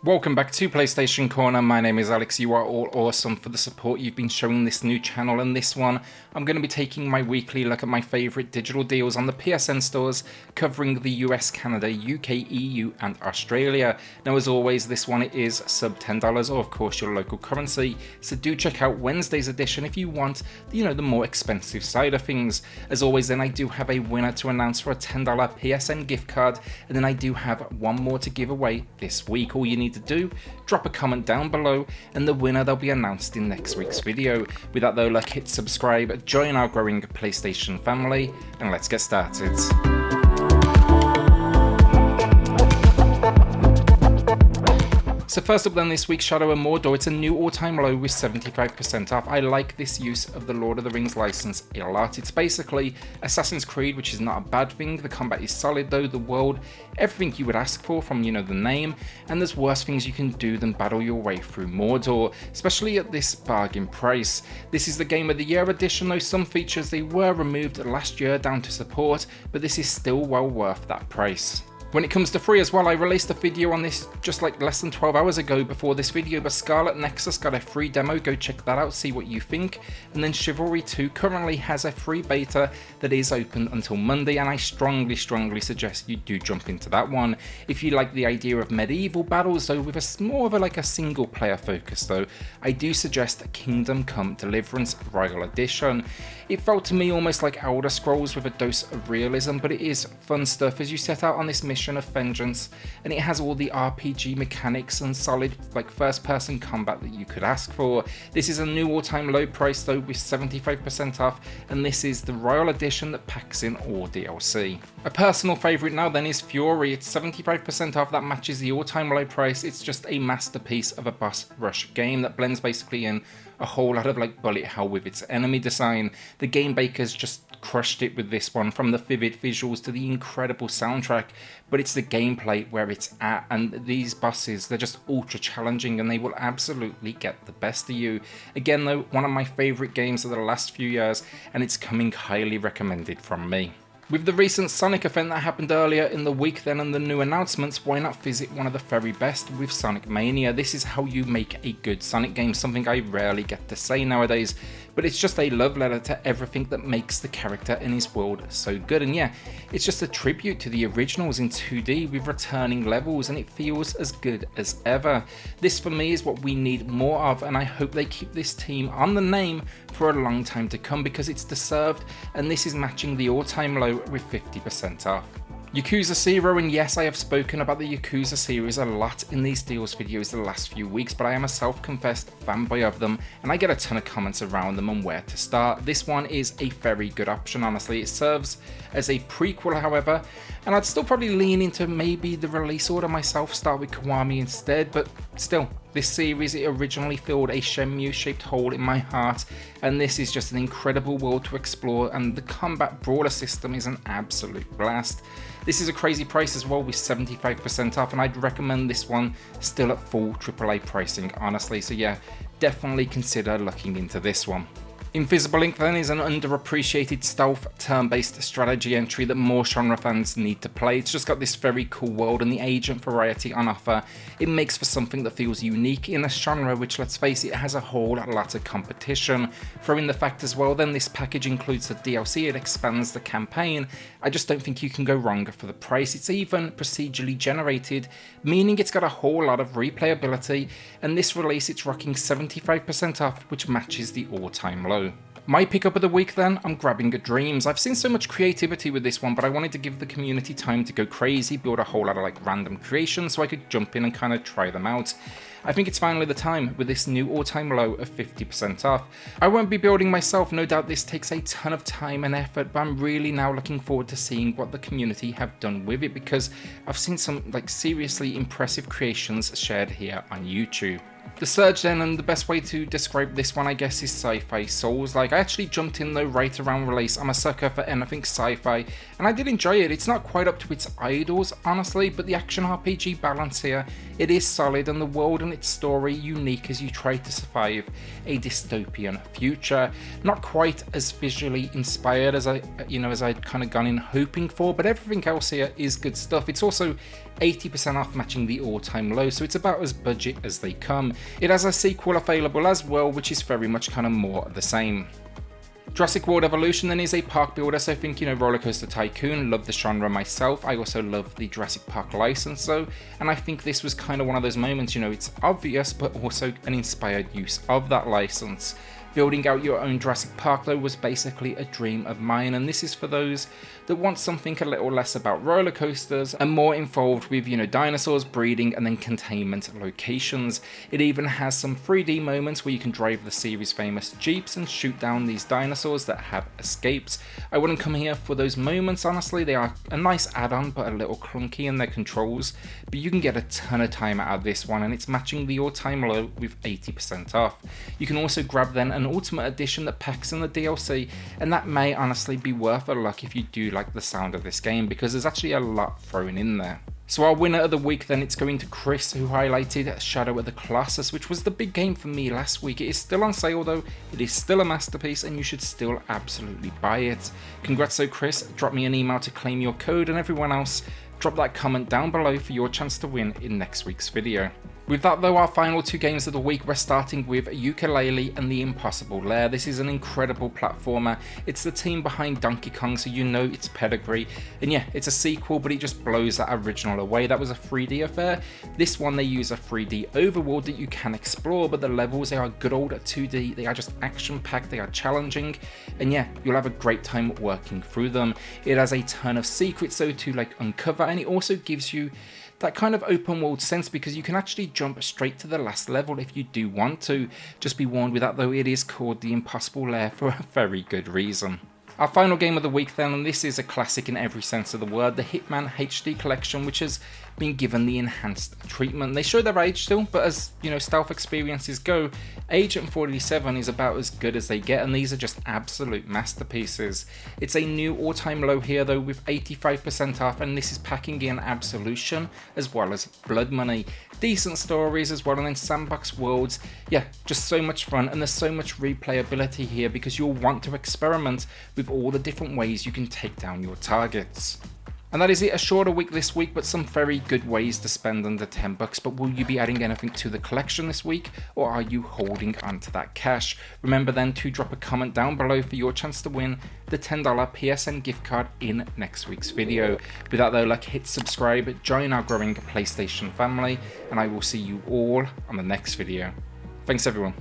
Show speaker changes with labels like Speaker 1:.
Speaker 1: Welcome back to PlayStation Corner. My name is Alex. You are all awesome for the support you've been showing this new channel, and this one I'm going to be taking my weekly look at my favourite digital deals on the PSN stores covering the US, Canada, UK, EU and Australia. Now as always, this one is sub $10 or of course your local currency, so do check out Wednesday's edition if you want the more expensive side of things. As always then I do have a winner to announce for a $10 PSN gift card, and then I do have one more to give away this week. All you need to do, drop a comment down below and the winner they'll be announced in next week's video. With that though, like, hit subscribe, join our growing PlayStation family, and let's get started. So first up then this week, Shadow and Mordor. It's a new all-time low with 75% off. I like this use of the Lord of the Rings license a lot. It's basically Assassin's Creed, which is not a bad thing. The combat is solid though, the world, everything you would ask for from the name, and there's worse things you can do than battle your way through Mordor, especially at this bargain price. This is the Game of the Year edition though. Some features they were removed last year down to support, but this is still well worth that price. When it comes to free as well, I released a video on this just like less than 12 hours ago before this video, but Scarlet Nexus got a free demo, go check that out, see what you think. And then Chivalry 2 currently has a free beta that is open until Monday, and I strongly suggest you do jump into that one. If you like the idea of medieval battles though, with a more of a single player focus though, I do suggest Kingdom Come Deliverance Royal Edition. It felt to me almost like Elder Scrolls with a dose of realism, but it is fun stuff as you set out on this mission of vengeance, and it has all the RPG mechanics and solid first person combat that you could ask for. This is a new all-time low price though with 75% off, and this is the Royal Edition that packs in all DLC. A personal favourite now then is Furi. It's 75% off, that matches the all-time low price. It's just a masterpiece of a boss rush game that blends basically in a whole lot of bullet hell with its enemy design. The game bakers just crushed it with this one, from the vivid visuals to the incredible soundtrack, but it's the gameplay where it's at, and these bosses, they're just ultra challenging and they will absolutely get the best of you. Again though, one of my favourite games of the last few years, and it's coming highly recommended from me. With the recent Sonic event that happened earlier in the week then and the new announcements, why not visit one of the very best with Sonic Mania? This is how you make a good Sonic game, something I rarely get to say nowadays, but it's just a love letter to everything that makes the character and his world so good. And yeah, it's just a tribute to the originals in 2D with returning levels, and it feels as good as ever. This for me is what we need more of, and I hope they keep this team on the name for a long time to come because it's deserved, and this is matching the all-time low with 50% off. Yakuza 0, and yes, I have spoken about the Yakuza series a lot in these deals videos the last few weeks, but I am a self-confessed fanboy of them, and I get a ton of comments around them on where to start. This one is a very good option, honestly. It serves as a prequel, however, and I'd still probably lean into maybe the release order myself, start with Kiwami instead, but still, this series, it originally filled a Shenmue-shaped hole in my heart, and this is just an incredible world to explore, and the combat brawler system is an absolute blast. This is a crazy price as well with 75% off, and I'd recommend this one still at full AAA pricing, honestly, so yeah, definitely consider looking into this one. Invisible Ink then is an underappreciated stealth turn-based strategy entry that more genre fans need to play. It's just got this very cool world and the agent variety on offer. It makes for something that feels unique in a genre which, let's face it, has a whole lot of competition. Throw in the fact as well then this package includes the DLC, it expands the campaign. I just don't think you can go wrong for the price. It's even procedurally generated, meaning it's got a whole lot of replayability, and this release it's rocking 75% off, which matches the all-time low. My pickup of the week then, I'm grabbing Dreams. I've seen so much creativity with this one, but I wanted to give the community time to go crazy, build a whole lot of random creations so I could jump in and kind of try them out. I think it's finally the time with this new all-time low of 50% off. I won't be building myself, no doubt this takes a ton of time and effort, but I'm really now looking forward to seeing what the community have done with it, because I've seen some seriously impressive creations shared here on YouTube. The Surge then, and the best way to describe this one I guess is sci-fi souls. Like, I actually jumped in though right around release. I'm a sucker for anything sci-fi, and I did enjoy it. It's not quite up to its idols honestly, but the action RPG balance here, it is solid, and the world and its story unique as you try to survive a dystopian future. Not quite as visually inspired as I'd kind of gone in hoping for, but everything else here is good stuff. It's also 80% off, matching the all-time low, so it's about as budget as they come. It has a sequel available as well, which is very much kind of more of the same. Jurassic World Evolution then is a park builder, so think, Roller Coaster Tycoon. Love the genre myself. I also love the Jurassic Park license though, and I think this was kind of one of those moments, it's obvious but also an inspired use of that license. Building out your own Jurassic Park though was basically a dream of mine, and this is for those that want something a little less about roller coasters and more involved with, dinosaurs, breeding, and then containment locations. It even has some 3D moments where you can drive the series' famous Jeeps and shoot down these dinosaurs that have escapes. I wouldn't come here for those moments, honestly. They are a nice add-on but a little clunky in their controls, but you can get a ton of time out of this one, and it's matching the all-time low with 80% off. You can also grab then an Ultimate Edition that packs in the DLC, and that may honestly be worth a look if you do like the sound of this game, because there's actually a lot thrown in there. So our winner of the week then, it's going to Chris, who highlighted Shadow of the Colossus, which was the big game for me last week. It is still on sale though, it is still a masterpiece, and you should still absolutely buy it. Congrats though Chris, drop me an email to claim your code, and everyone else, drop that comment down below for your chance to win in next week's video. With that though, our final two games of the week, we're starting with Yooka-Laylee and The Impossible Lair. This is an incredible platformer. It's the team behind Donkey Kong, so its pedigree. And yeah, it's a sequel, but it just blows that original away. That was a 3D affair. This one, they use a 3D overworld that you can explore, but the levels, they are good old 2D. They are just action-packed, they are challenging, and yeah, you'll have a great time working through them. It has a ton of secrets though to uncover, and it also gives you that kind of open world sense, because you can actually jump straight to the last level if you do want to. Just be warned with that though, it is called The Impossible Lair for a very good reason. Our final game of the week then, and this is a classic in every sense of the word, the Hitman HD collection, which has been given the enhanced treatment. They show their age still, but as stealth experiences go, Agent 47 is about as good as they get, and these are just absolute masterpieces. It's a new all-time low here though, with 85% off, and this is packing in Absolution as well as Blood Money. Decent stories as well, and then sandbox worlds. Yeah, just so much fun, and there's so much replayability here because you'll want to experiment with all the different ways you can take down your targets. And that is it, a shorter week this week, but some very good ways to spend under $10. But will you be adding anything to the collection this week, or are you holding onto that cash? Remember then to drop a comment down below for your chance to win the $10 PSN gift card in next week's video. With that though, hit subscribe, join our growing PlayStation family, and I will see you all on the next video. Thanks everyone.